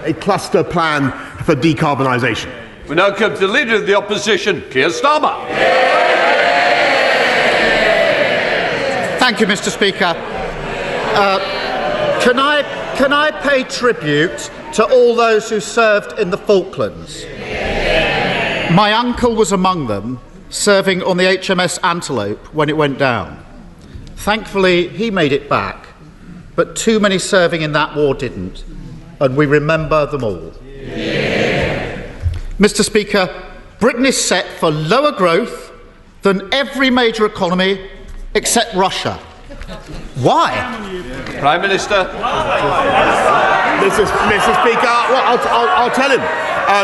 A cluster plan for decarbonisation. We now come to the Leader of the Opposition, Keir Starmer. Thank you, Mr. Speaker. Can I pay tribute to all those who served in the Falklands? My uncle was among them, serving on the HMS Antelope when it went down. Thankfully, he made it back, but too many serving in that war didn't, and we remember them all. Mr. Speaker, Britain is set for lower growth than every major economy except Russia. Why? Prime Minister. Mr. Speaker, well, I'll tell him.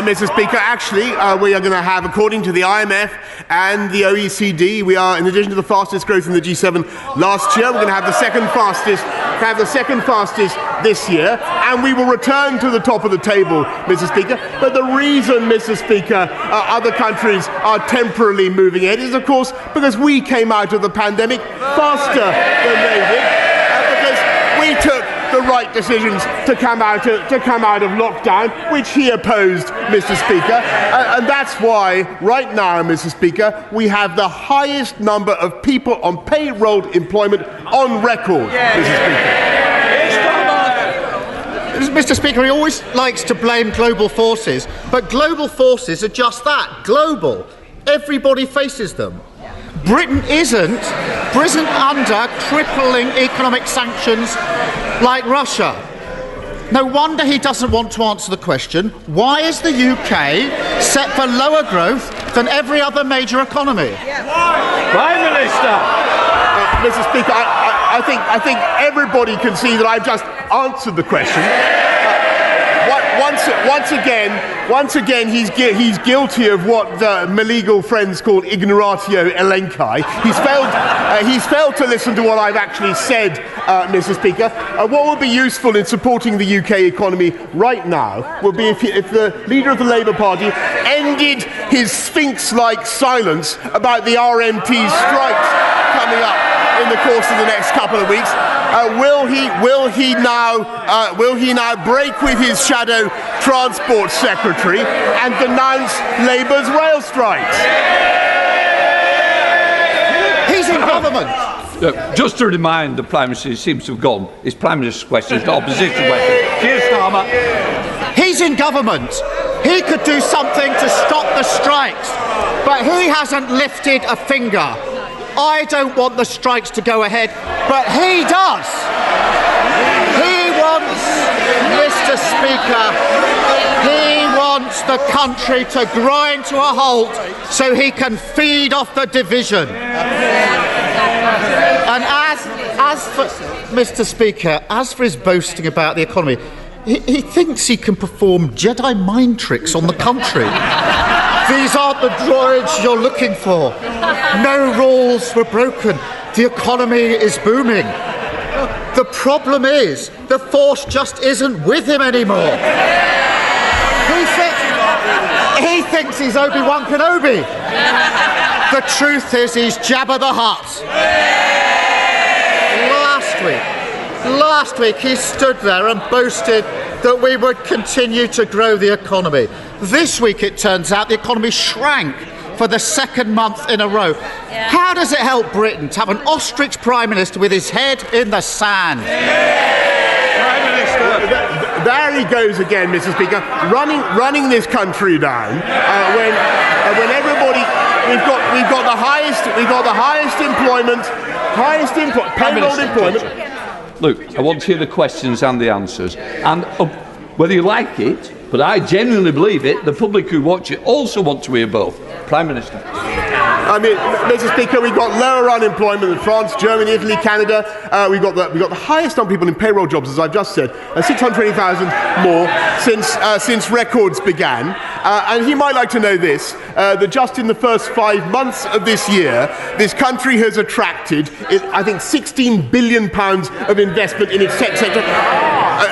Mr. Speaker, actually, we are going to have, according to the IMF and the OECD, we are, in addition to the fastest growth in the G7 last year, we're going to have the second fastest this year, and we will return to the top of the table, Mr. Speaker. But the reason, Mr. Speaker, other countries are temporarily moving ahead is, of course, because we came out of the pandemic faster than they did, because we took the right decisions to come out of lockdown, which he opposed, Mr. Speaker. And that's why, right now, Mr. Speaker, we have the highest number of people on payroll employment on record, Mr. Speaker, he always likes to blame global forces, but global forces are just that, global. Everybody faces them. Britain isn't under crippling economic sanctions like Russia. No wonder he doesn't want to answer the question, why is the UK set for lower growth than every other major economy? Prime Minister. Mr. Speaker, I think everybody can see that I've just answered the question. Once again, he's guilty of what my legal friends call ignoratio elenchi. He's failed to listen to what I've actually said, Mr. Speaker. What would be useful in supporting the UK economy right now would be if the leader of the Labour Party ended his sphinx-like silence about the RMT strikes coming up in the course of the next couple of weeks. Will he now break with his shadow transport secretary and denounce Labour's rail strikes? He's in government. Just to remind the Prime Minister, he seems to have gone. It's Prime Minister's question, it's not opposition question. Keir Starmer. He's in government. He could do something to stop the strikes, but he hasn't lifted a finger. I don't want the strikes to go ahead, but he does. He wants, Mr. Speaker, he wants the country to grind to a halt so he can feed off the division. And as for, Mr. Speaker, as for his boasting about the economy, he thinks he can perform Jedi mind tricks on the country. These aren't the droids you're looking for. No rules were broken. The economy is booming. The problem is, the force just isn't with him anymore. He thinks he's Obi-Wan Kenobi. The truth is, he's Jabba the Hutt. Last week he stood there and boasted that we would continue to grow the economy. This week, it turns out, the economy shrank for the second month in a row. How does it help Britain to have an ostrich Prime Minister with his head in the sand? Prime Minister. There he goes again, Mr. Speaker, running this country down when everybody we've got the highest payroll employment. Look, I want to hear the questions and the answers, and whether you like it, but I genuinely believe it, the public who watch it also want to hear both. Prime Minister. I mean, Mr. Speaker, we've got lower unemployment than France, Germany, Italy, Canada. We've got the highest number of people in payroll jobs, as I've just said, 620,000 more since records began. And he might like to know this, that just in the first 5 months of this year, this country has attracted, I think, £16 billion of investment in its tech sector.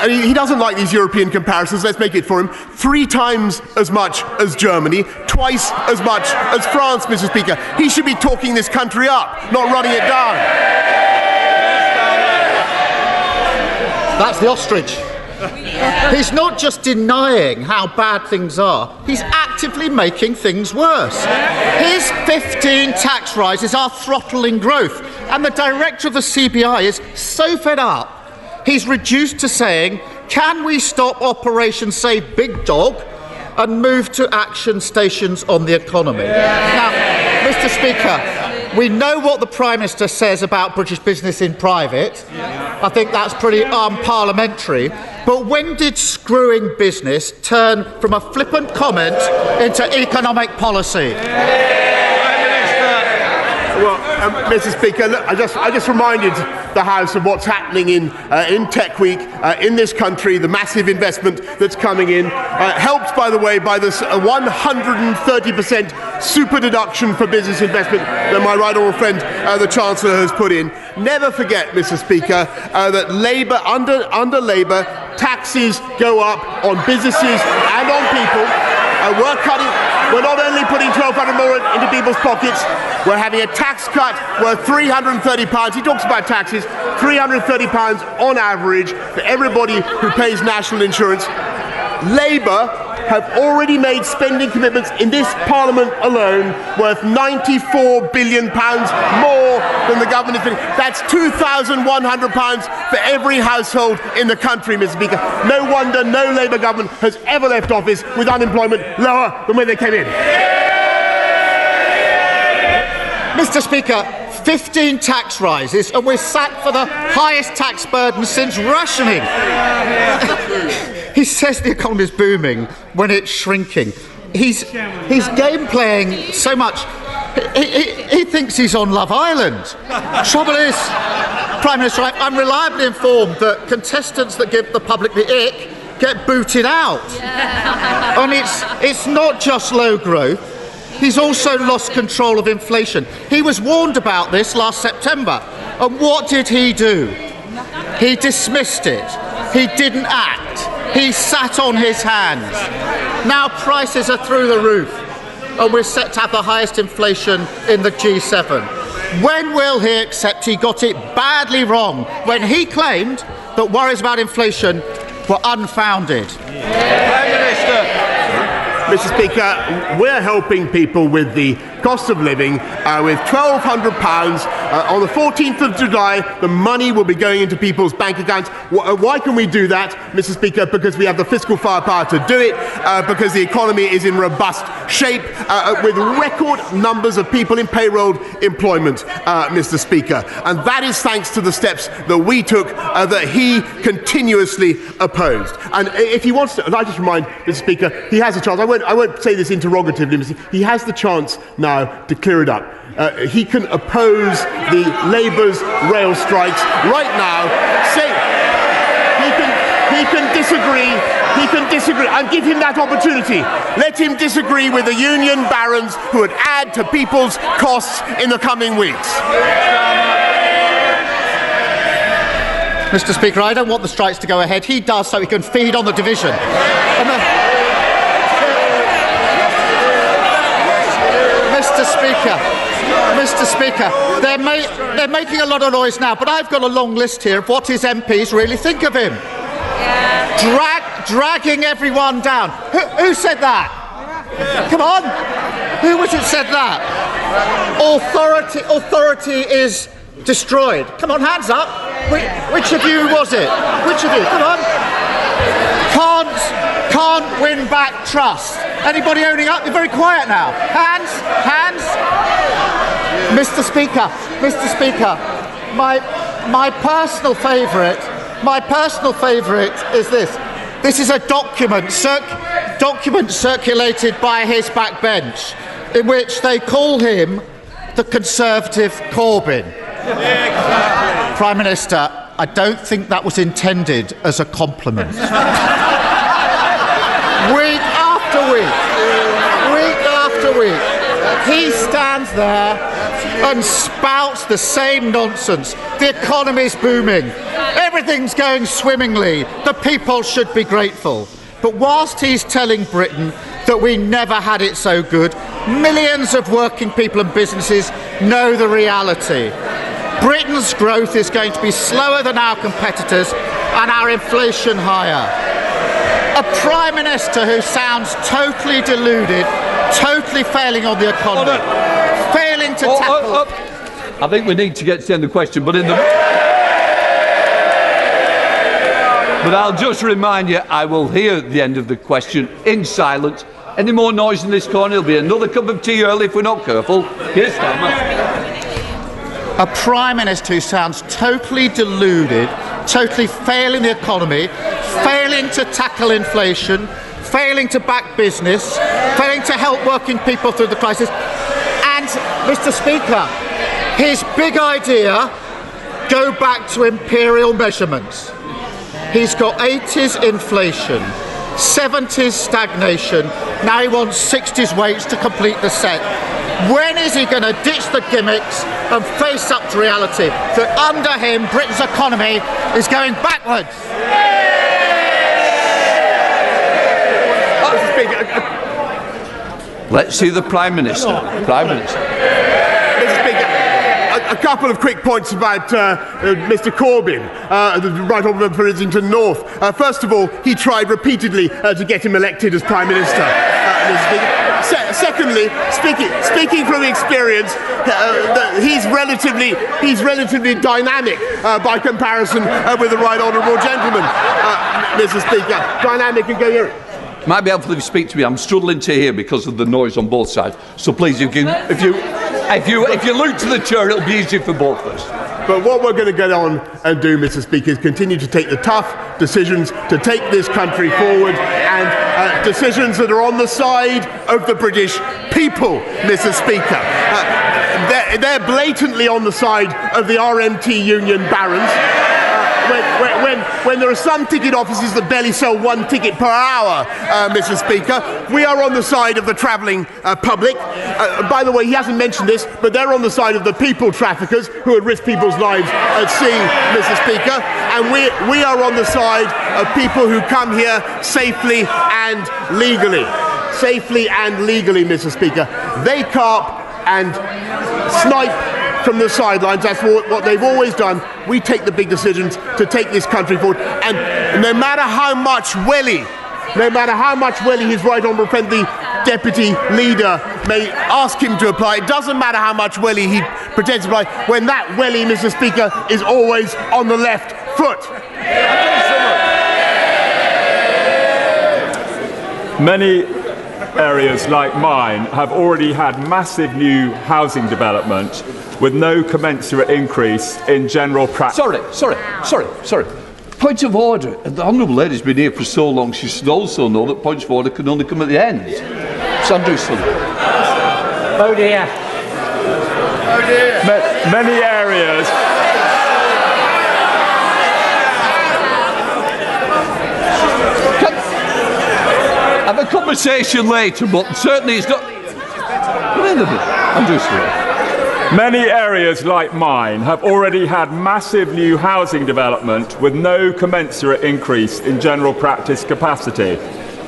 He doesn't like these European comparisons, let's make it for him. 3 times as much as Germany, twice as much as France, Mr. Speaker. He should be talking this country up, not running it down. That's the ostrich. He's not just denying how bad things are, he's actively making things worse. His 15 tax rises are throttling growth, and the director of the CBI is so fed up, he's reduced to saying, can we stop Operation Save Big Dog and move to action stations on the economy? Now, Mr. Speaker, we know what the Prime Minister says about British business in private. I think that's pretty unparliamentary. But when did screwing business turn from a flippant comment into economic policy? Well, Mr. Speaker, look, I just reminded the House of what's happening in Tech Week in this country, the massive investment that's coming in, helped, by the way, by this 130% super deduction for business investment that my right honourable friend, the Chancellor, has put in. Never forget, Mr. Speaker, that Labour, under Labour, taxes go up on businesses and on people. We're not only putting £1,200 more into people's pockets, we're having a tax cut worth £330. He talks about taxes, £330 on average for everybody who pays national insurance. Labour have already made spending commitments in this Parliament alone worth £94 billion more than the government is spending. That's £2,100 for every household in the country, Mr. Speaker. No wonder no Labour government has ever left office with unemployment lower than when they came in. Mr. Speaker, 15 tax rises, and we're sacked for the highest tax burden since rationing. He says the economy is booming when it's shrinking. He's game playing so much. He thinks he's on Love Island. Trouble is, Prime Minister, I'm reliably informed that contestants that give the public the ick get booted out. And it's not just low growth. He's also lost control of inflation. He was warned about this last September. And what did he do? He dismissed it. He didn't act. He sat on his hands. Now prices are through the roof, and we're set to have the highest inflation in the G7. When will he accept he got it badly wrong when he claimed that worries about inflation were unfounded? Mr. Speaker, we're helping people with the cost of living with £1,200 on the 14th of July. The money will be going into people's bank accounts. Why can we do that, Mr. Speaker? Because we have the fiscal firepower to do it, because the economy is in robust shape, with record numbers of people in payroll employment, Mr. Speaker. And that is thanks to the steps that we took that he continuously opposed. And if he wants to, and I just remind Mr. Speaker, he has a chance. I won't say this interrogatively, Mr. He has the chance now to clear it up. He can oppose the Labour's rail strikes right now. Say he can disagree. He can disagree. And give him that opportunity. Let him disagree with the union barons who would add to people's costs in the coming weeks. Mr. Speaker, I don't want the strikes to go ahead. He does so he can feed on the division. Mr. Speaker, they're making a lot of noise now, but I've got a long list here of what his MPs really think of him. Dragging everyone down. Who said that? Come on. Who was it said that? Authority is destroyed. Come on, hands up. Which of you was it? Which of you? Come on. Can't win back trust. Anybody owning up? You're very quiet now. Hands. Mr. Speaker, my personal favourite is this. This is a document circulated by his backbench, in which they call him the Conservative Corbyn. Exactly. Prime Minister, I don't think that was intended as a compliment. Week after week, he stands there and spouts the same nonsense. The economy's booming. Everything's going swimmingly. The people should be grateful. But whilst he's telling Britain that we never had it so good, millions of working people and businesses know the reality. Britain's growth is going to be slower than our competitors and our inflation higher. A Prime Minister who sounds totally deluded, totally failing on the economy, failing to tackle... I think we need to get to the end of the question, but But I'll just remind you, I will hear the end of the question in silence. Any more noise in this corner, there'll be another cup of tea early if we're not careful. Keir Starmer. A Prime Minister who sounds totally deluded, totally failing the economy, failing to tackle inflation, failing to back business, failing to help working people through the crisis. And, Mr. Speaker, his big idea, go back to imperial measurements. He's got 80s inflation, 70s stagnation, now he wants 60s wage to complete the set. When is he going to ditch the gimmicks and face up to reality that under him Britain's economy is going backwards? Let's see the Prime Minister. Prime Minister. Mr. Speaker, a couple of quick points about Mr. Corbyn, the Right Honourable for Islington North. First of all, he tried repeatedly to get him elected as Prime Minister, Mr. Speaker. Secondly, speaking from experience, he's relatively dynamic by comparison with the Right Honourable Gentleman, Mr. Speaker. Dynamic and coherent. Might be helpful if you speak to me. I'm struggling to hear because of the noise on both sides. So please, if you look to the chair, it'll be easier for both of us. But what we're going to get on and do, Mr. Speaker, is continue to take the tough decisions to take this country forward, and decisions that are on the side of the British people, Mr. Speaker. They're blatantly on the side of the RMT union barons. When there are some ticket offices that barely sell one ticket per hour, Mr. Speaker, we are on the side of the travelling public. By the way, he hasn't mentioned this, but they're on the side of the people traffickers who would risk people's lives at sea, Mr. Speaker. And we are on the side of people who come here safely and legally. Safely and legally, Mr. Speaker. They carp and snipe from the sidelines. That's what they've always done. We take the big decisions to take this country forward, and no matter how much welly his right honourable friend, the deputy leader, may ask him to apply, it doesn't matter how much welly he pretends to apply, when that welly, Mr. Speaker, is always on the left foot. Many areas like mine have already had massive new housing development with no commensurate increase in general practice. Sorry. Point of order. The Honourable Lady's been here for so long, she should also know that points of order can only come at the end. Sandra Sullivan. Oh dear. Many areas. Have a conversation later, but certainly it's not. Andrew Sullivan. Many areas like mine have already had massive new housing development with no commensurate increase in general practice capacity.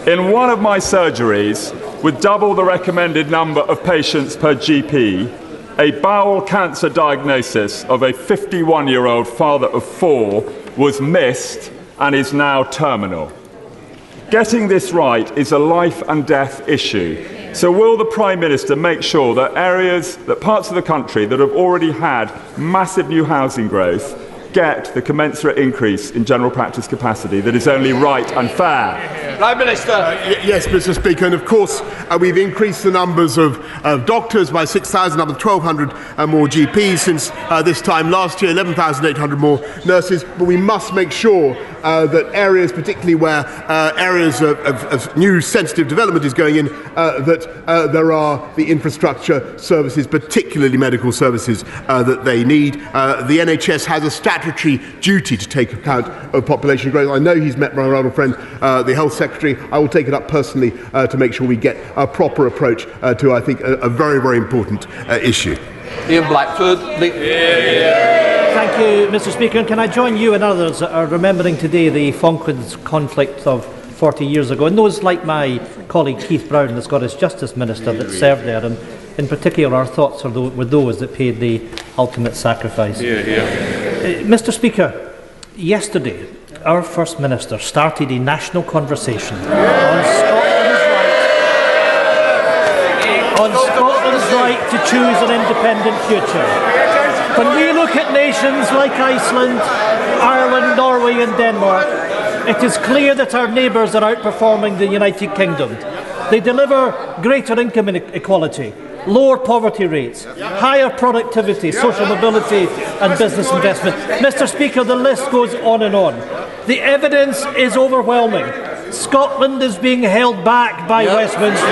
In one of my surgeries, with double the recommended number of patients per GP, a bowel cancer diagnosis of a 51-year-old father of 4 was missed and is now terminal. Getting this right is a life and death issue. So will the Prime Minister make sure that parts of the country that have already had massive new housing growth get the commensurate increase in general practice capacity that is only right and fair? Prime Minister. Yes, Mr. Speaker, and of course we've increased the numbers of doctors by 6,000, up to 1,200 more GPs since this time last year, 11,800 more nurses, but we must make sure that areas, particularly where areas of new sensitive development is going in, that there are the infrastructure services, particularly medical services, that they need. The NHS has a statutory duty to take account of population growth. I know he's met my honourable friend, the Health Secretary. I will take it up personally to make sure we get a proper approach to, I think, a very, very important issue. Ian Blackford. Thank you, Mr. Speaker. And can I join you and others that are remembering today the Falklands conflict of 40 years ago, and those like my colleague Keith Brown, the Scottish Justice Minister that served there, and in particular our thoughts are with those that paid the ultimate sacrifice. Mr. Speaker, yesterday our First Minister started a national conversation on Scotland's right to choose an independent future. When we look at nations like Iceland, Ireland, Norway and Denmark, it is clear that our neighbours are outperforming the United Kingdom. They deliver greater income equality, lower poverty rates, higher productivity, social mobility and business investment. Mr. Speaker, the list goes on and on. The evidence is overwhelming. Scotland is being held back by Westminster.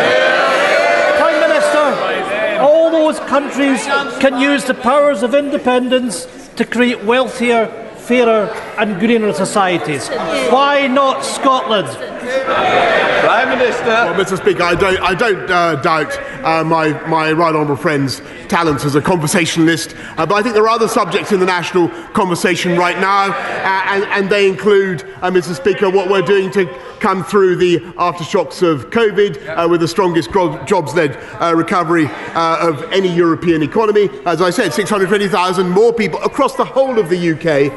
Prime Minister, all those countries can use the powers of independence to create wealthier, fairer and greener societies. Why not Scotland? Prime Minister. Well, Mr. Speaker, I don't doubt my right honourable friend's talents as a conversationalist, but I think there are other subjects in the national conversation right now, and they include, Mr. Speaker, what we're doing to come through the aftershocks of COVID with the strongest jobs-led recovery of any European economy. As I said, 620,000 more people across the whole of the UK,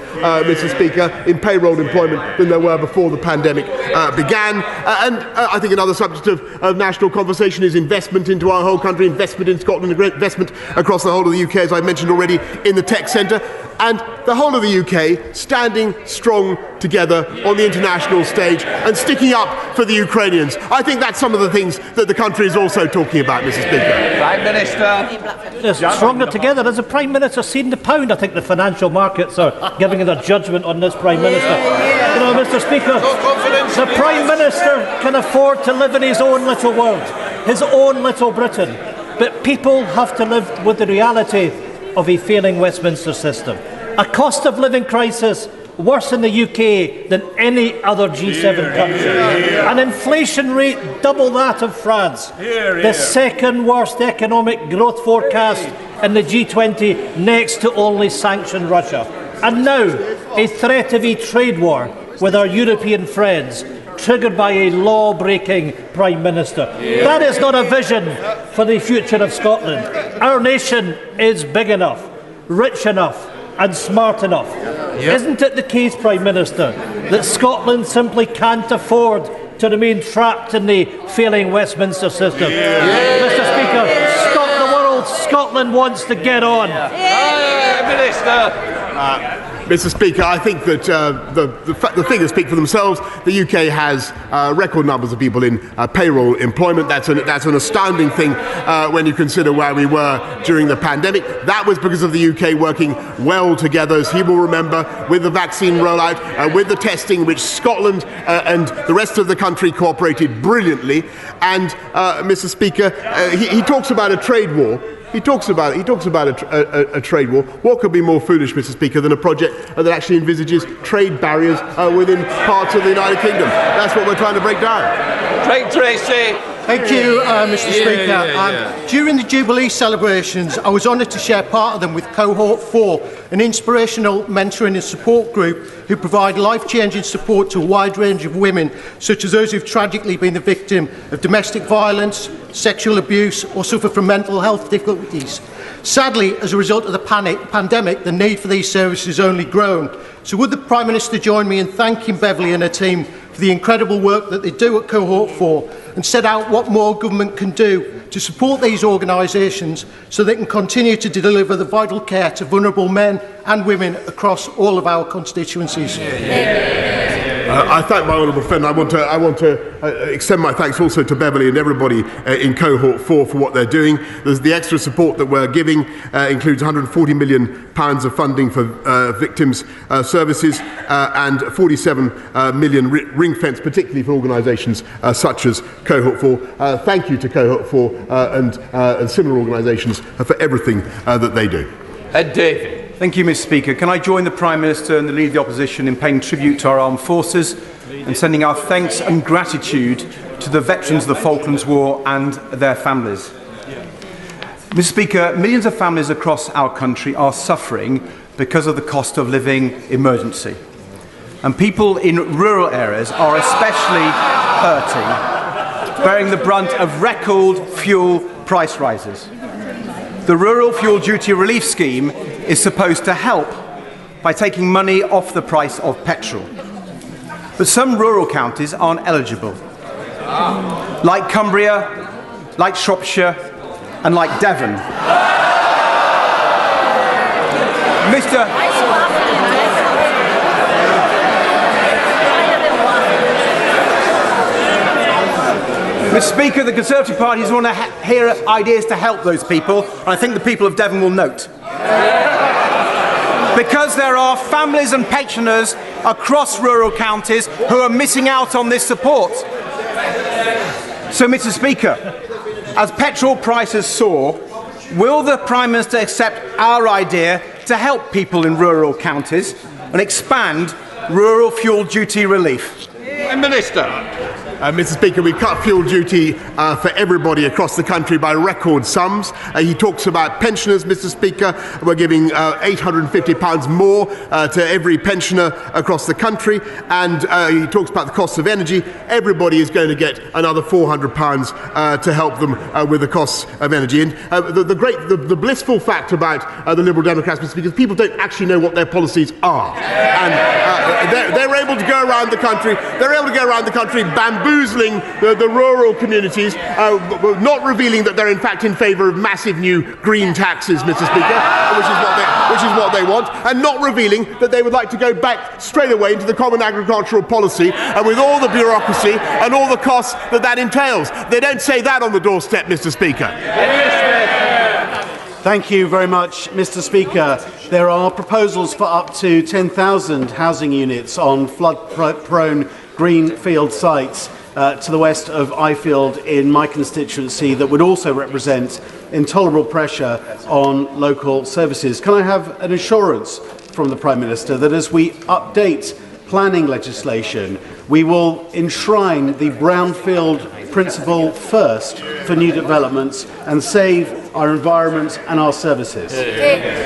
Mr. Speaker, in payroll employment than there were before the pandemic began. And I think another subject of national conversation is investment into our whole country, investment in Scotland, investment across the whole of the UK, as I mentioned already, in the tech centre. And the whole of the UK standing strong together on the international stage and sticking up for the Ukrainians. I think that's some of the things that the country is also talking about, Mr. Speaker. Prime Minister. Yes, stronger together. As the Prime Minister seen the pound, I think the financial markets are giving their judgment on this Prime Minister. You know, Mr. Speaker, the Prime Minister can afford to live in his own little world, his own little Britain. But people have to live with the reality of a failing Westminster system. A cost of living crisis worse in the UK than any other G7 country. An inflation rate double that of France. The second worst economic growth forecast in the G20, next to only sanctioned Russia. And now, a threat of a trade war with our European friends, triggered by a law-breaking Prime Minister. That is not a vision for the future of Scotland. Our nation is big enough, rich enough and smart enough. Isn't it the case, Prime Minister, that Scotland simply can't afford to remain trapped in the failing Westminster system? Mr. Speaker, stop the world. Scotland wants to get on. Prime Minister. Mr. Speaker, I think that the figures speak for themselves. The UK has record numbers of people in payroll employment. That's an astounding thing when you consider where we were during the pandemic. That was because of the UK working well together, as he will remember, with the vaccine rollout, with the testing, which Scotland and the rest of the country cooperated brilliantly. And, Mr. Speaker, he talks about a trade war. He talks about a trade war. What could be more foolish, Mr. Speaker, than a project that actually envisages trade barriers within parts of the United Kingdom? That's what we're trying to break down. Craig Tracy. Thank you, Mr. Speaker. During the Jubilee celebrations, I was honoured to share part of them with Cohort 4, an inspirational mentoring and support group who provide life-changing support to a wide range of women, such as those who've tragically been the victim of domestic violence, sexual abuse or suffer from mental health difficulties. Sadly, as a result of the pandemic, the need for these services has only grown. So would the Prime Minister join me in thanking Beverly and her team for the incredible work that they do at Cohort 4 and set out what more government can do to support these organisations so they can continue to deliver the vital care to vulnerable men and women across all of our constituencies? I thank my honourable friend. I want to extend my thanks also to Beverly and everybody in Cohort 4 for what they're doing. There's the extra support that we're giving includes £140 million of funding for victims' services and 47 million ring-fence, particularly for organisations such as Cohort 4. Thank you to Cohort 4 and similar organisations for everything that they do. David. Thank you, Mr. Speaker. Can I join the Prime Minister and the Leader of the Opposition in paying tribute to our armed forces and sending our thanks and gratitude to the veterans of the Falklands War and their families? Mr. Speaker, millions of families across our country are suffering because of the cost of living emergency. And people in rural areas are especially hurting, bearing the brunt of record fuel price rises. The Rural Fuel Duty Relief Scheme is supposed to help by taking money off the price of petrol. but some rural counties aren't eligible. Like Cumbria, like Shropshire, and like Devon. Mr. Speaker, the Conservative Party want to hear ideas to help those people, and I think the people of Devon will note. Because there are families and pensioners across rural counties who are missing out on this support. So, Mr. Speaker, as petrol prices soar, will the Prime Minister accept our idea to help people in rural counties and expand rural fuel duty relief? Minister. Mr. Speaker, we cut fuel duty for everybody across the country by record sums. He talks about pensioners, Mr. Speaker. We're giving £850 more to every pensioner across the country. And he talks about the cost of energy. Everybody is going to get another £400 to help them with the costs of energy. And the blissful fact about the Liberal Democrats, Mr. Speaker, is people don't actually know what their policies are. And they're able to go around the country. They're able to go around the country bamboozling the rural communities, not revealing that they're in fact in favour of massive new green taxes, Mr. Speaker, which is what they want, and not revealing that they would like to go back straight away into the common agricultural policy with all the bureaucracy and all the costs that entails. They don't say that on the doorstep, Mr. Speaker. Thank you very much, Mr. Speaker. There are proposals for up to 10,000 housing units on flood-prone greenfield sites to the west of Ifield in my constituency that would also represent intolerable pressure on local services. Can I have an assurance from the Prime Minister that as we update planning legislation, we will enshrine the brownfield principle first for new developments and save our environment and our services?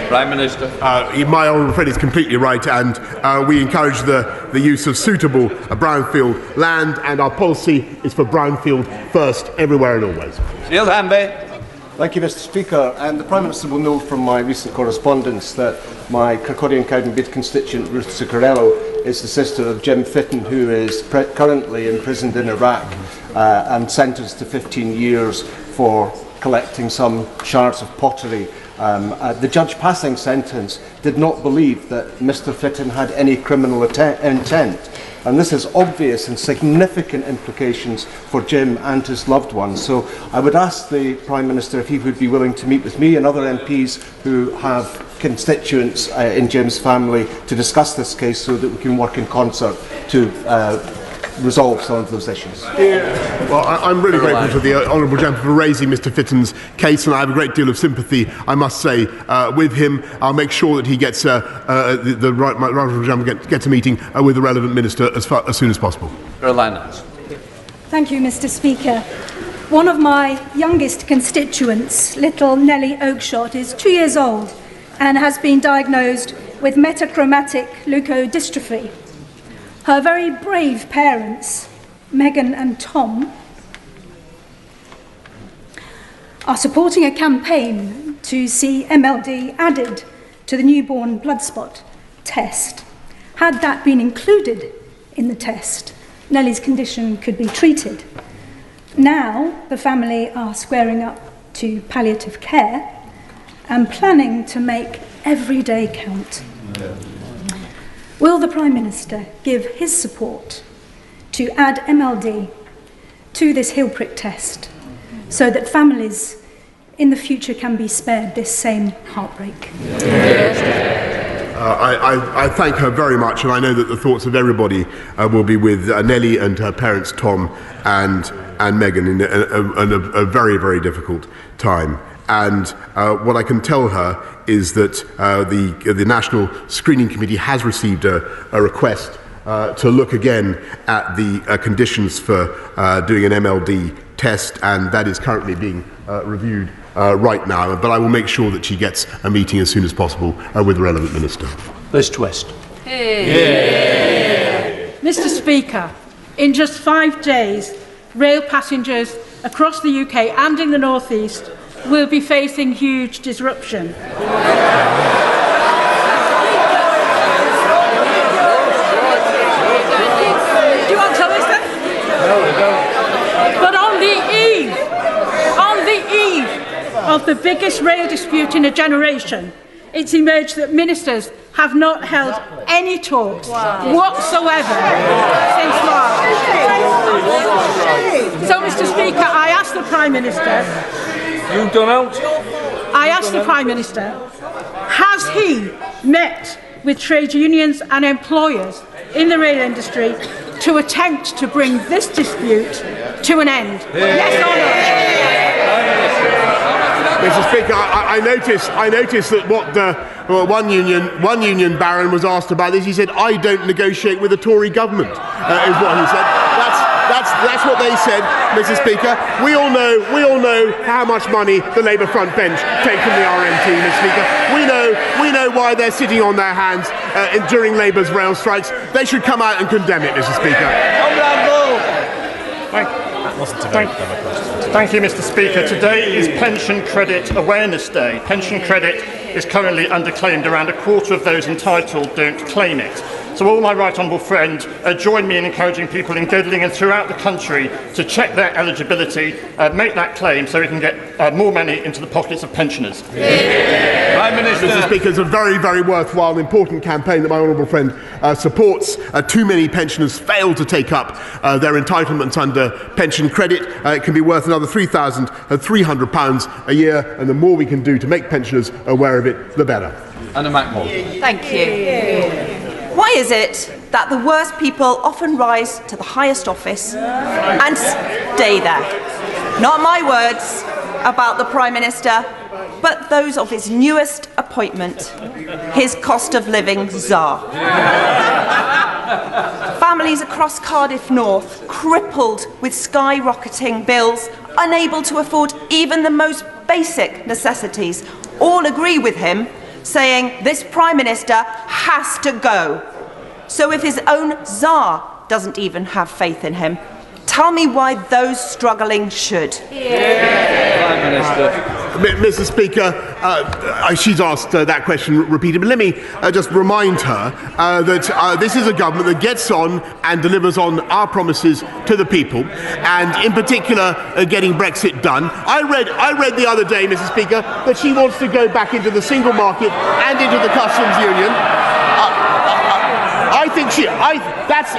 Prime Minister. My honourable friend is completely right, and we encourage the use of suitable brownfield land, and our policy is for brownfield first, everywhere and always. Neil Hanby. Thank you, Mr. Speaker. And the Prime Minister will know from my recent correspondence that my Kirkcaldy Cowdenbeath constituent Ruth Zuccarello is the sister of Jim Fitton, who is currently imprisoned in Iraq and sentenced to 15 years for collecting some shards of pottery. The judge passing sentence did not believe that Mr. Fitton had any criminal intent. And this has obvious and significant implications for Jim and his loved ones. So I would ask the Prime Minister if he would be willing to meet with me and other MPs who have constituents in Jim's family to discuss this case so that we can work in concert to resolve some of those issues. Well, I'm really grateful to the Honourable Gentleman for raising Mr. Fitton's case, and I have a great deal of sympathy, I must say, with him. I'll make sure that he gets my Honourable Gentleman gets a meeting with the relevant minister as soon as possible. Thank you, Mr. Speaker. One of my youngest constituents, little Nellie Oakshott, is 2 years old and has been diagnosed with metachromatic leukodystrophy. Her very brave parents, Megan and Tom, are supporting a campaign to see MLD added to the newborn blood spot test. Had that been included in the test, Nellie's condition could be treated. Now, the family are squaring up to palliative care and planning to make every day count. Will the Prime Minister give his support to add MLD to this heel prick test so that families in the future can be spared this same heartbreak? I thank her very much, and I know that the thoughts of everybody will be with Nellie and her parents, Tom and Megan, in a very, very difficult time. And what I can tell her is that the National Screening Committee has received a request to look again at the conditions for doing an MLD test, and that is currently being reviewed right now. But I will make sure that she gets a meeting as soon as possible with the relevant minister. Liz Twist. Mr. Speaker, in just 5 days, rail passengers across the UK and in the North East will be facing huge disruption. of the biggest rail dispute in a generation, it's emerged that ministers have not held any talks whatsoever since March. So, Mr. Speaker, I ask the Prime Minister. You've done out. I ask the Prime Minister, has he met with trade unions and employers in the rail industry to attempt to bring this dispute to an end? Yes or no? Mr. Speaker, I noticed that what the one union baron was asked about this. He said, "I don't negotiate with the Tory government," is what he said. That's what they said, Mr. Speaker. We all know how much money the Labour front bench take from the RMT, Mr. Speaker. We know why they're sitting on their hands during Labour's rail strikes. They should come out and condemn it, Mr. Speaker. Thank you, Mr. Speaker. Today is Pension Credit Awareness Day. Pension credit is currently underclaimed. Around a quarter of those entitled don't claim it. So all my right honourable friend join me in encouraging people in Gedling and throughout the country to check their eligibility, make that claim so we can get more money into the pockets of pensioners. Prime Minister. Mr. Speaker, it's a very, very worthwhile and important campaign that my honourable friend supports. Too many pensioners fail to take up their entitlements under pension credit. It can be worth another £3,300 a year, and the more we can do to make pensioners aware of it, the better. Anna Mackmore. Thank you. Why is it that the worst people often rise to the highest office and stay there? Not my words about the Prime Minister, but those of his newest appointment, his cost of living czar. Families across Cardiff North, crippled with skyrocketing bills, unable to afford even the most basic necessities, all agree with him, saying this Prime Minister has to go. So if his own Tsar doesn't even have faith in him, tell me why those struggling should. Prime Minister. Mr. Speaker, she's asked that question repeatedly, but let me just remind her that this is a government that gets on and delivers on our promises to the people, and in particular getting Brexit done. I read the other day, Mr. Speaker, that she wants to go back into the single market and into the customs union. I think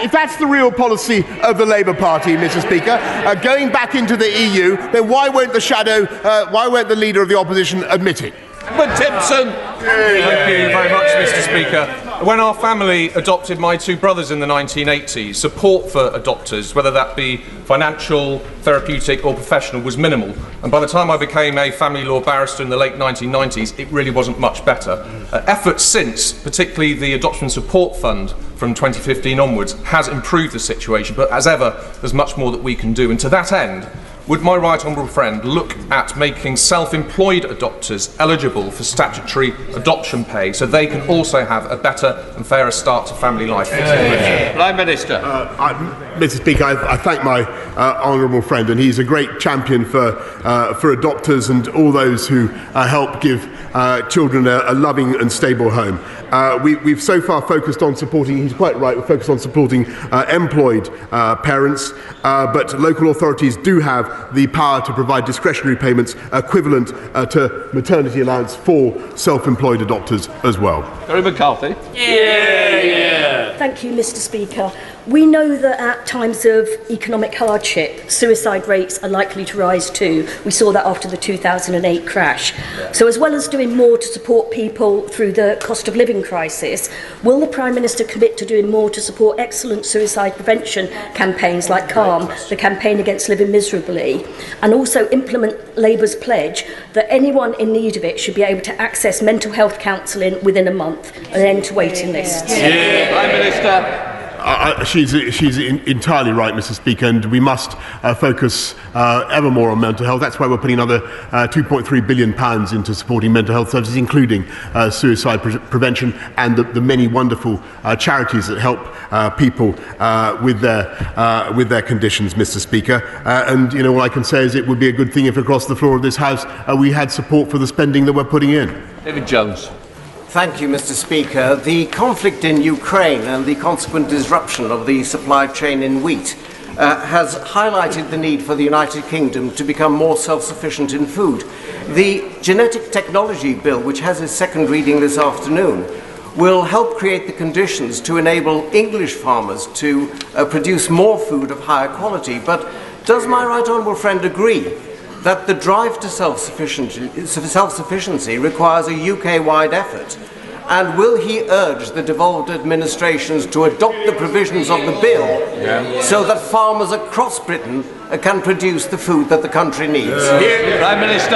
if that's the real policy of the Labour Party, Mr. Speaker, going back into the EU, then why won't the leader of the opposition admit it? But Timpson. Thank you very much, Mr. Speaker. When our family adopted my two brothers in the 1980s, support for adopters, whether that be financial, therapeutic or professional, was minimal. And by the time I became a family law barrister in the late 1990s, it really wasn't much better. Efforts since, particularly the Adoption Support Fund from 2015 onwards, has improved the situation, but as ever, there's much more that we can do. And to that end, would my right honourable friend look at making self-employed adopters eligible for statutory adoption pay so they can also have a better and fairer start to family life? Prime Minister. Mr. Speaker, I thank my honourable friend, and he's a great champion for adopters and all those who help give children a loving and stable home. We've so far focused on supporting, he's quite right, we're focused on supporting employed parents, but local authorities do have the power to provide discretionary payments equivalent to maternity allowance for self-employed adopters as well. Gary McCarthy. Thank you, Mr. Speaker. We know that at times of economic hardship, suicide rates are likely to rise too. We saw that after the 2008 crash. So as well as doing more to support people through the cost of living crisis, will the Prime Minister commit to doing more to support excellent suicide prevention campaigns like CALM, the campaign against living miserably, and also implement Labour's pledge that anyone in need of it should be able to access mental health counselling within a month, an end to waiting lists? Prime Minister. She's entirely right, Mr. Speaker, and we must focus ever more on mental health. That's why we're putting another £2.3 billion into supporting mental health services, including suicide prevention and the many wonderful charities that help people with their conditions, Mr. Speaker. And you know, what I can say is it would be a good thing if across the floor of this House we had support for the spending that we're putting in. David Jones. Thank you, Mr. Speaker. The conflict in Ukraine and the consequent disruption of the supply chain in wheat has highlighted the need for the United Kingdom to become more self-sufficient in food. The Genetic Technology Bill, which has its second reading this afternoon, will help create the conditions to enable English farmers to produce more food of higher quality. But does my right honourable friend agree that the drive to self-sufficiency requires a UK-wide effort? And will he urge the devolved administrations to adopt the provisions of the bill so that farmers across Britain can produce the food that the country needs? Prime Minister.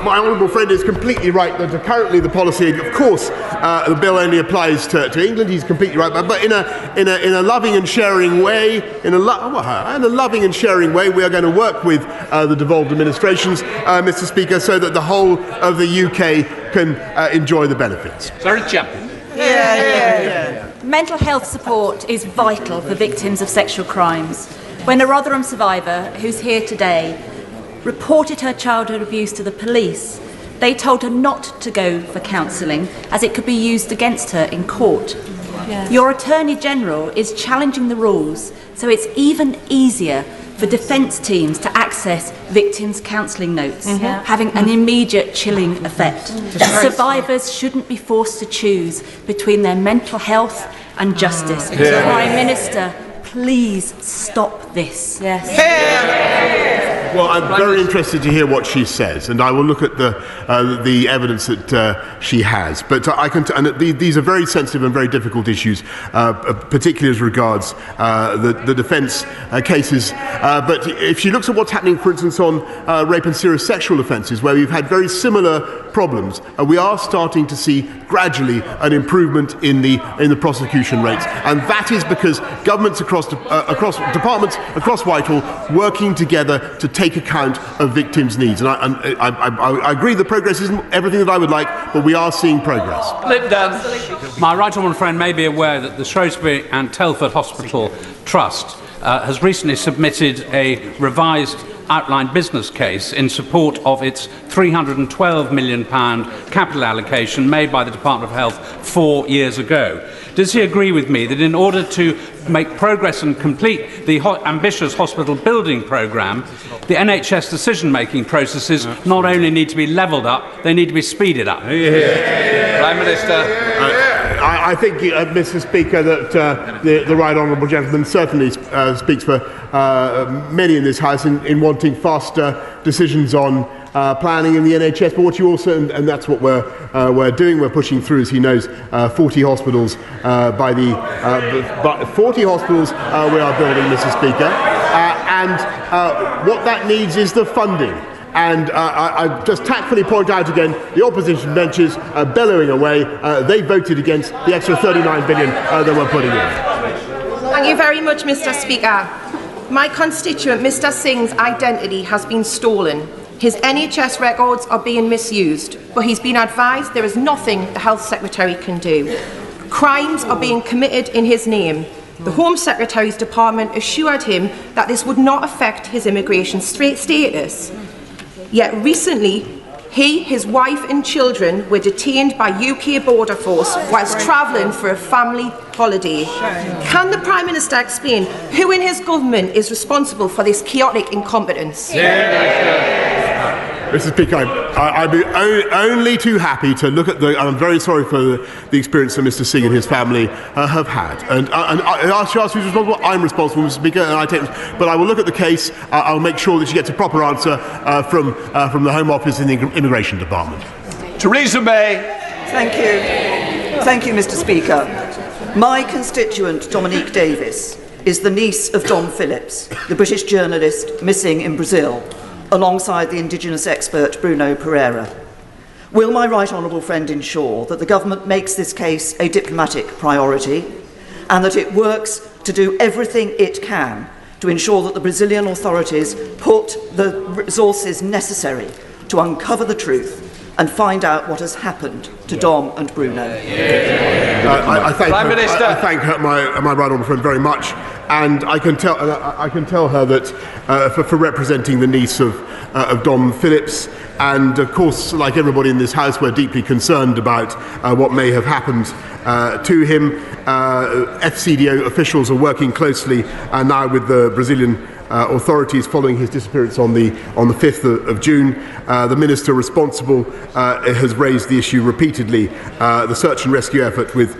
My honourable friend is completely right that currently the policy, of course, the bill only applies to England. He's completely right, but in a loving and sharing way, we are going to work with the devolved administrations, Mr. Speaker, so that the whole of the UK can enjoy the benefits. Sorry, Champion. Mental health support is vital for victims of sexual crimes. When a Rotherham survivor, who's here today, reported her childhood abuse to the police, they told her not to go for counselling as it could be used against her in court. Your Attorney General is challenging the rules, so it's even easier for defence teams to access victims' counselling notes, having an immediate chilling effect. Survivors shouldn't be forced to choose between their mental health and justice. Prime Minister, please stop this. Well, I'm very interested to hear what she says, and I will look at the evidence that she has. But these are very sensitive and very difficult issues, particularly as regards the defence cases. But if she looks at what's happening, for instance, on rape and serious sexual offences, where we've had very similar problems, we are starting to see gradually an improvement in the prosecution rates, and that is because governments across departments across Whitehall working together to take account of victims' needs. And I agree that progress isn't everything that I would like, but we are seeing progress. My right honourable friend may be aware that the Shrewsbury and Telford Hospital Trust has recently submitted a revised outline business case in support of its £312 million capital allocation made by the Department of Health 4 years ago. Does he agree with me that in order to make progress and complete the ambitious hospital building programme, the NHS decision-making processes not only need to be levelled up, they need to be speeded up? Prime Minister. I think, Mr. Speaker, that the right honourable gentleman certainly speaks for many in this House in wanting faster decisions on planning in the NHS. But what you also, and that's what we're doing, we're pushing through, as he knows, 40 hospitals 40 hospitals we are building, Mr. Speaker, and what that needs is the funding. And I just tactfully point out again, the opposition benches bellowing away. They voted against the extra 39 billion that we're putting in. Thank you very much, Mr. Speaker. My constituent, Mr. Singh's identity has been stolen. His NHS records are being misused, but he's been advised there is nothing the Health Secretary can do. Crimes are being committed in his name. The Home Secretary's department assured him that this would not affect his immigration status. Yet recently, he, his wife and children were detained by UK Border Force whilst travelling for a family holiday. Can the Prime Minister explain who in his government is responsible for this chaotic incompetence? Mr. Speaker, I'd be only too happy to look at and I'm very sorry for the experience that Mr. Singh and his family have had. And I should ask who's responsible. I'm responsible, Mr. Speaker, and I take. But I will look at the case. I'll make sure that she gets a proper answer from the Home Office in the Immigration Department. Theresa May. Thank you, Mr. Speaker. My constituent, Dominique Davis, is the niece of Don Phillips, the British journalist missing in Brazil, alongside the Indigenous expert Bruno Pereira. Will my right honourable friend ensure that the government makes this case a diplomatic priority and that it works to do everything it can to ensure that the Brazilian authorities put the resources necessary to uncover the truth and find out what has happened to Dom and Bruno? I thank my right honourable friend very much. and I can tell her that for representing the niece of Dom Phillips. And of course, like everybody in this House, we're deeply concerned about what may have happened to him. FCDO officials are working closely now with the Brazilian authorities following his disappearance on the 5th of June. The minister responsible has raised the issue repeatedly, the search and rescue effort with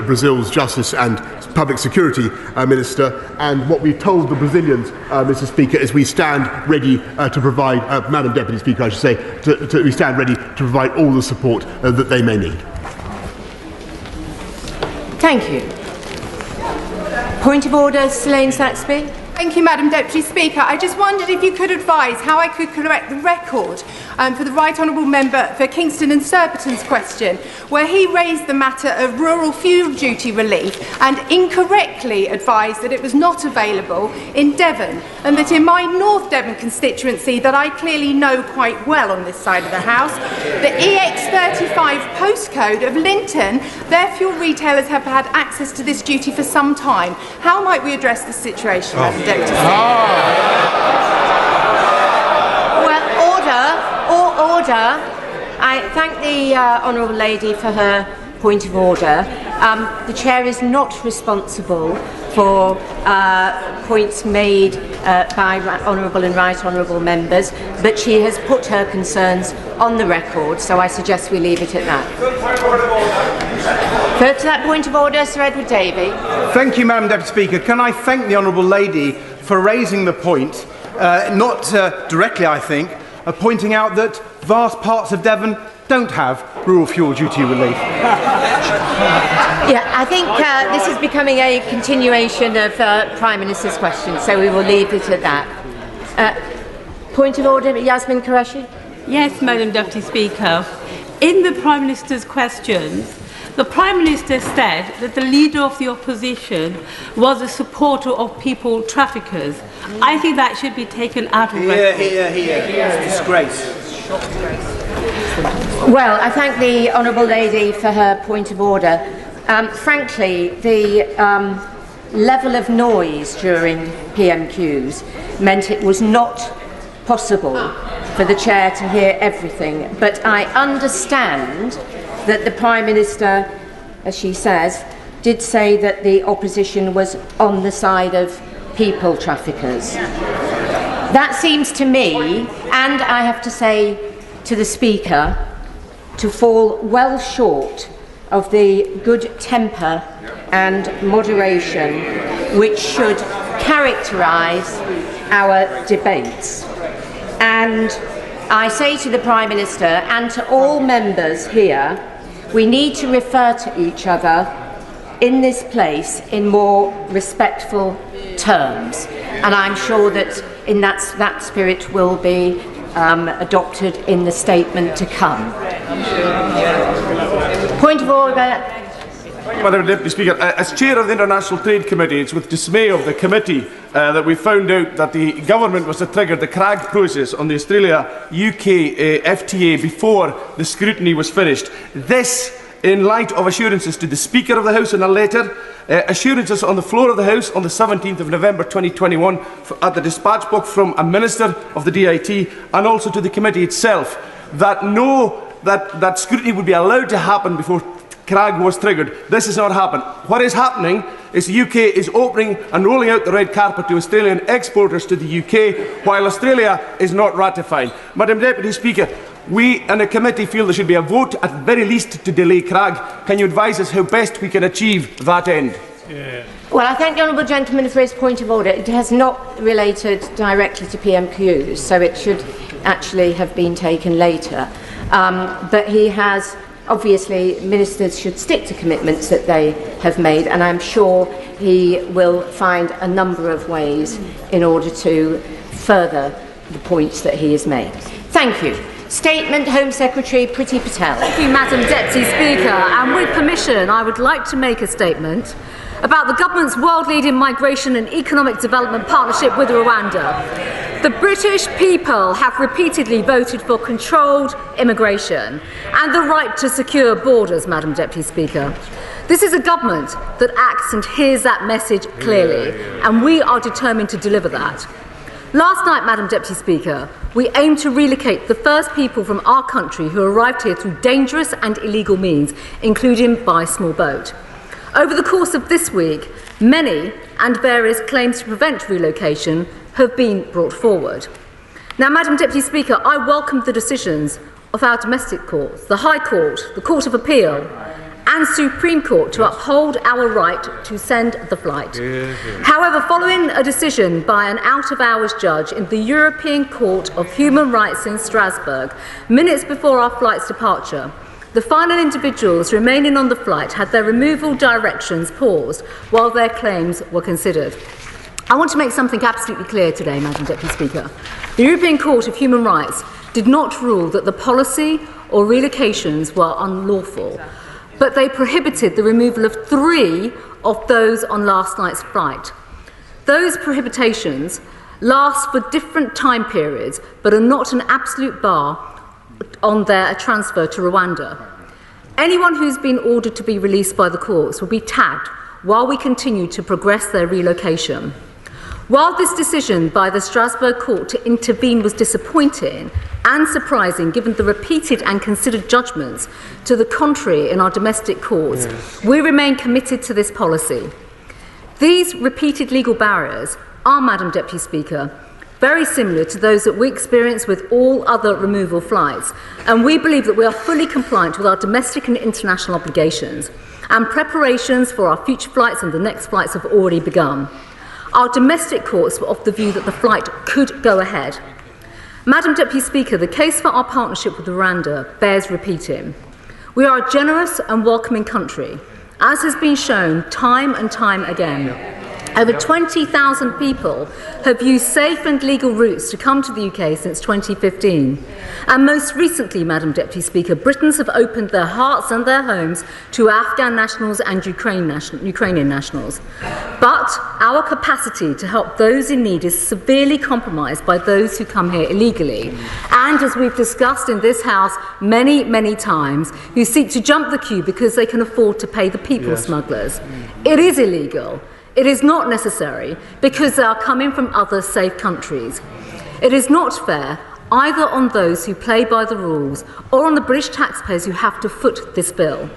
Brazil's Justice and Public Security Minister. And what we've told the Brazilians, Mr. Speaker, is we stand ready to provide, Madam Deputy Speaker, I should say, we stand ready to provide all the support that they may need. Thank you. Point of order, Selene Saxby. Thank you, Madam Deputy Speaker. I just wondered if you could advise how I could correct the record for the Right Honourable Member for Kingston and Surbiton's question, where he raised the matter of rural fuel duty relief and incorrectly advised that it was not available in Devon, and that in my North Devon constituency that I clearly know quite well on this side of the House, the EX35 postcode of Linton, their fuel retailers have had access to this duty for some time. How might we address this situation, Madam Deputy Speaker? Order. I thank the Honourable Lady for her point of order. The Chair is not responsible for points made by Honourable and Right Honourable members, but she has put her concerns on the record, so I suggest we leave it at that. Further to that point of order, Sir Edward Davey. Thank you, Madam Deputy Speaker. Can I thank the Honourable Lady for raising the point, not directly, I think, pointing out that vast parts of Devon don't have rural fuel duty relief. Yeah, I think this is becoming a continuation of Prime Minister's question, so we will leave it at that. Point of order, Yasmin Qureshi. Yes, Madam Deputy Speaker. In the Prime Minister's questions, the Prime Minister said that the Leader of the Opposition was a supporter of people traffickers. I think that should be taken out of record. Here. It's a disgrace. Well, I thank the Honourable Lady for her point of order. Frankly, the level of noise during PMQs meant it was not possible for the Chair to hear everything. But I understand that the Prime Minister, as she says, did say that the opposition was on the side of people traffickers. That seems to me, and I have to say to the Speaker, to fall well short of the good temper and moderation which should characterise our debates. And I say to the Prime Minister and to all members here, we need to refer to each other in this place in more respectful terms. And I'm sure that in that spirit will be adopted in the statement to come. Point of order. Madam Deputy Speaker, as Chair of the International Trade Committee, it's with dismay of the committee that we found out that the government was to trigger the CRAG process on the Australia-UK FTA before the scrutiny was finished. This, in light of assurances to the Speaker of the House in a letter, assurances on the floor of the House on the 17th of November 2021 at the dispatch box from a Minister of the DIT and also to the committee itself that scrutiny would be allowed to happen before CRAG was triggered. This has not happened. What is happening is the UK is opening and rolling out the red carpet to Australian exporters to the UK, while Australia is not ratifying. Madam Deputy Speaker, we and the committee feel there should be a vote at the very least to delay CRAG. Can you advise us how best we can achieve that end? Well, I thank the Honourable Gentleman for his point of order. It has not related directly to PMQs, so it should actually have been taken later. But he has, obviously, ministers should stick to commitments that they have made, and I'm sure he will find a number of ways in order to further the points that he has made. Thank you. Statement, Home Secretary Priti Patel. Thank you, Madam Deputy Speaker. And with permission, I would like to make a statement about the government's world-leading migration and economic development partnership with Rwanda. The British people have repeatedly voted for controlled immigration and the right to secure borders, Madam Deputy Speaker. This is a government that acts and hears that message clearly, and we are determined to deliver that. Last night, Madam Deputy Speaker, we aimed to relocate the first people from our country who arrived here through dangerous and illegal means, including by small boat. Over the course of this week, many and various claims to prevent relocation have been brought forward. Now, Madam Deputy Speaker, I welcome the decisions of our domestic courts, the High Court, the Court of Appeal, and Supreme Court to uphold our right to send the flight. However, following a decision by an out-of-hours judge in the European Court of Human Rights in Strasbourg, minutes before our flight's departure, the final individuals remaining on the flight had their removal directions paused while their claims were considered. I want to make something absolutely clear today, Madam Deputy Speaker. The European Court of Human Rights did not rule that the policy or relocations were unlawful, but they prohibited the removal of 3 of those on last night's flight. Those prohibitions last for different time periods, but are not an absolute bar on their transfer to Rwanda. Anyone who's been ordered to be released by the courts will be tagged while we continue to progress their relocation. While this decision by the Strasbourg Court to intervene was disappointing and surprising given the repeated and considered judgments to the contrary in our domestic courts, we remain committed to this policy. These repeated legal barriers are, Madam Deputy Speaker, very similar to those that we experience with all other removal flights, and we believe that we are fully compliant with our domestic and international obligations, and preparations for our future flights and the next flights have already begun. Our domestic courts were of the view that the flight could go ahead. Madam Deputy Speaker, the case for our partnership with Rwanda bears repeating. We are a generous and welcoming country, as has been shown time and time again. Over 20,000 people have used safe and legal routes to come to the UK since 2015. And most recently, Madam Deputy Speaker, Britons have opened their hearts and their homes to Afghan nationals and Ukrainian nationals. But our capacity to help those in need is severely compromised by those who come here illegally. And as we've discussed in this House many, many times, who seek to jump the queue because they can afford to pay the people smugglers. It is illegal. It is not necessary because they are coming from other safe countries. It is not fair either on those who play by the rules or on the British taxpayers who have to foot this bill.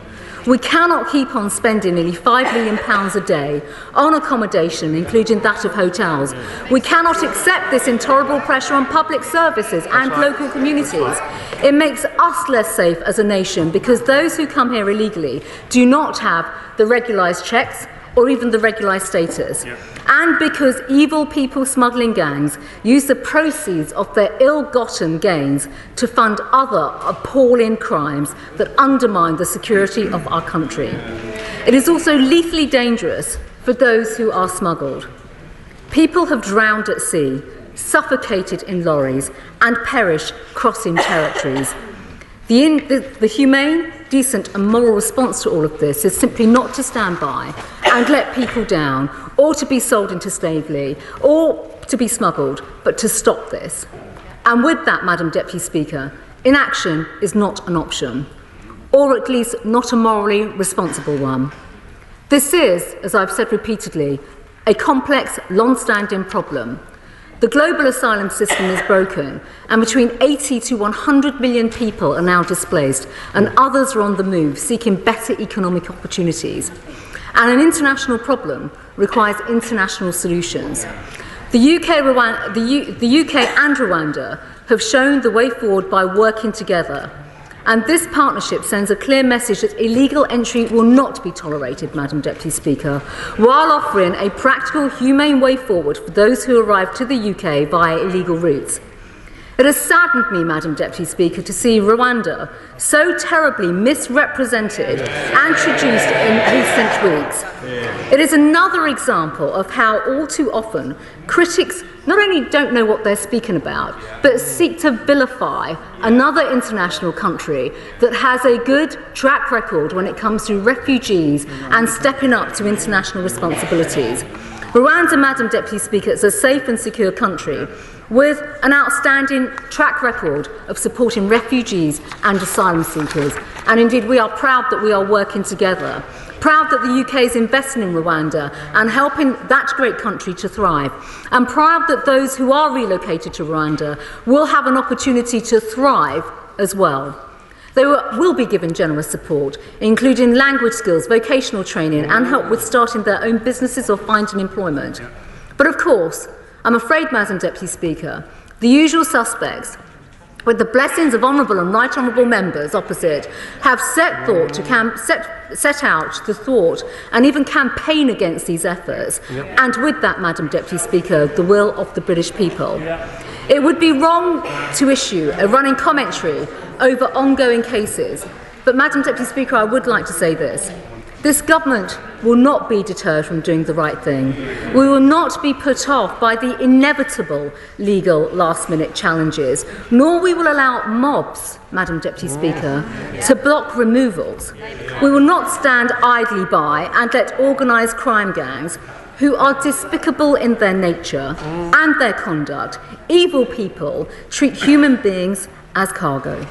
We cannot keep on spending nearly £5 million a day on accommodation, including that of hotels. We cannot accept this intolerable pressure on public services and local communities. It makes us less safe as a nation because those who come here illegally do not have the regularised checks or even the regularised status. And because evil people smuggling gangs use the proceeds of their ill-gotten gains to fund other appalling crimes that undermine the security of our country. It is also lethally dangerous for those who are smuggled. People have drowned at sea, suffocated in lorries, and perished crossing territories. The humane, decent and moral response to all of this is simply not to stand by and let people down or to be sold into slavery or to be smuggled, but to stop this. And with that, Madam Deputy Speaker, inaction is not an option, or at least not a morally responsible one. This is, as I've said repeatedly, a complex, long-standing problem. The global asylum system is broken, and between 80 to 100 million people are now displaced, and others are on the move, seeking better economic opportunities. And an international problem requires international solutions. The UK and Rwanda have shown the way forward by working together. And this partnership sends a clear message that illegal entry will not be tolerated, Madam Deputy Speaker, while offering a practical, humane way forward for those who arrive to the UK via illegal routes. It has saddened me, Madam Deputy Speaker, to see Rwanda so terribly misrepresented and traduced in recent weeks. It is another example of how all too often critics not only don't know what they're speaking about, but seek to vilify another international country that has a good track record when it comes to refugees and stepping up to international responsibilities. Rwanda, Madam Deputy Speaker, is a safe and secure country with an outstanding track record of supporting refugees and asylum seekers. And indeed, we are proud that we are working together. Proud that the UK is investing in Rwanda and helping that great country to thrive. And proud that those who are relocated to Rwanda will have an opportunity to thrive as well. They will be given generous support, including language skills, vocational training, and help with starting their own businesses or finding employment. But of course, I'm afraid, Madam Deputy Speaker, the usual suspects, with the blessings of honourable and right honourable members opposite, have set out to thwart and even campaign against these efforts, and with that, Madam Deputy Speaker, the will of the British people. It would be wrong to issue a running commentary over ongoing cases, but Madam Deputy Speaker, I would like to say this. This government will not be deterred from doing the right thing. We will not be put off by the inevitable legal last-minute challenges, nor we will allow mobs, Madam Deputy Speaker, to block removals. We will not stand idly by and let organised crime gangs, who are despicable in their nature and their conduct, evil people, treat human beings as cargo.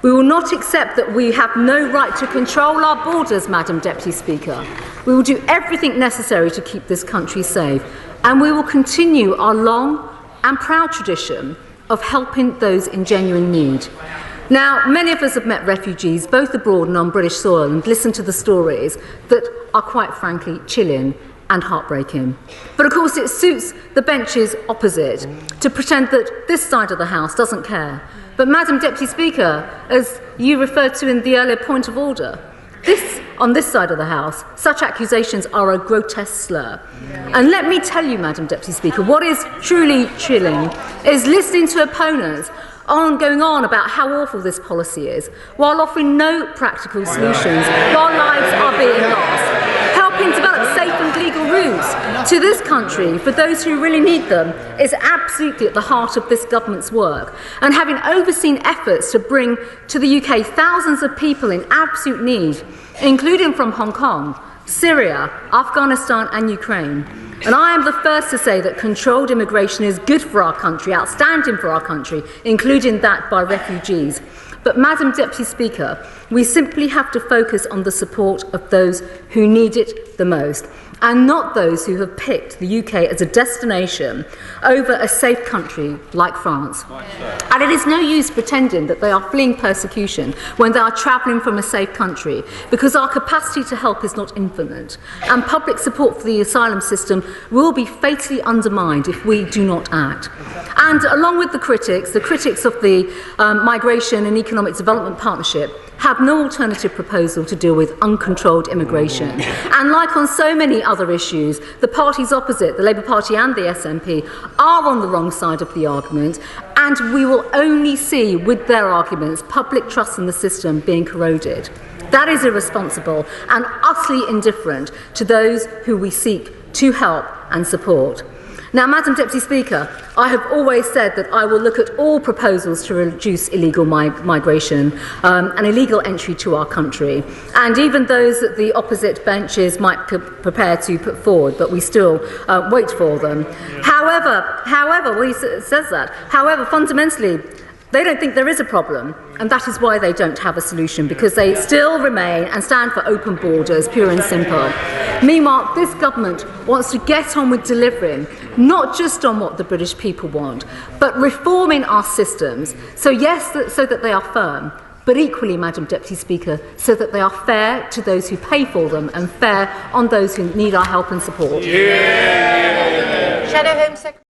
We will not accept that we have no right to control our borders, Madam Deputy Speaker. We will do everything necessary to keep this country safe, and we will continue our long and proud tradition of helping those in genuine need. Now, many of us have met refugees, both abroad and on British soil, and listened to the stories that are quite frankly chilling and heartbreaking. But of course it suits the benches opposite to pretend that this side of the House doesn't care. But Madam Deputy Speaker, as you referred to in the earlier point of order, on this side of the House, such accusations are a grotesque slur. And let me tell you, Madam Deputy Speaker, what is truly chilling is listening to opponents going on about how awful this policy is, while offering no practical solutions, while lives are being lost. Helping develop safe and legal routes to this country for those who really need them is absolutely at the heart of this government's work. And having overseen efforts to bring to the UK thousands of people in absolute need, including from Hong Kong, Syria, Afghanistan and Ukraine. And I am the first to say that controlled immigration is good for our country, outstanding for our country, including that by refugees. But Madam Deputy Speaker, we simply have to focus on the support of those who need it the most, and not those who have picked the UK as a destination over a safe country like France. And it is no use pretending that they are fleeing persecution when they are travelling from a safe country, because our capacity to help is not infinite, and public support for the asylum system will be fatally undermined if we do not act. And along with the critics of the Migration and Economic Development Partnership have no alternative proposal to deal with uncontrolled immigration. And like on so many other issues, the parties opposite, the Labour Party and the SNP, are on the wrong side of the argument, and we will only see with their arguments public trust in the system being corroded. That is irresponsible and utterly indifferent to those who we seek to help and support. Now, Madam Deputy Speaker, I have always said that I will look at all proposals to reduce illegal migration and illegal entry to our country, and even those that the opposite benches might prepare to put forward, but we still wait for them. However, well, he says that. However, fundamentally, they don't think there is a problem, and that is why they don't have a solution, because they still remain and stand for open borders, pure and simple. Meanwhile, this government wants to get on with delivering, not just on what the British people want, but reforming our systems, so yes, so that they are firm, but equally, Madam Deputy Speaker, so that they are fair to those who pay for them and fair on those who need our help and support. Shadow Home Secretary.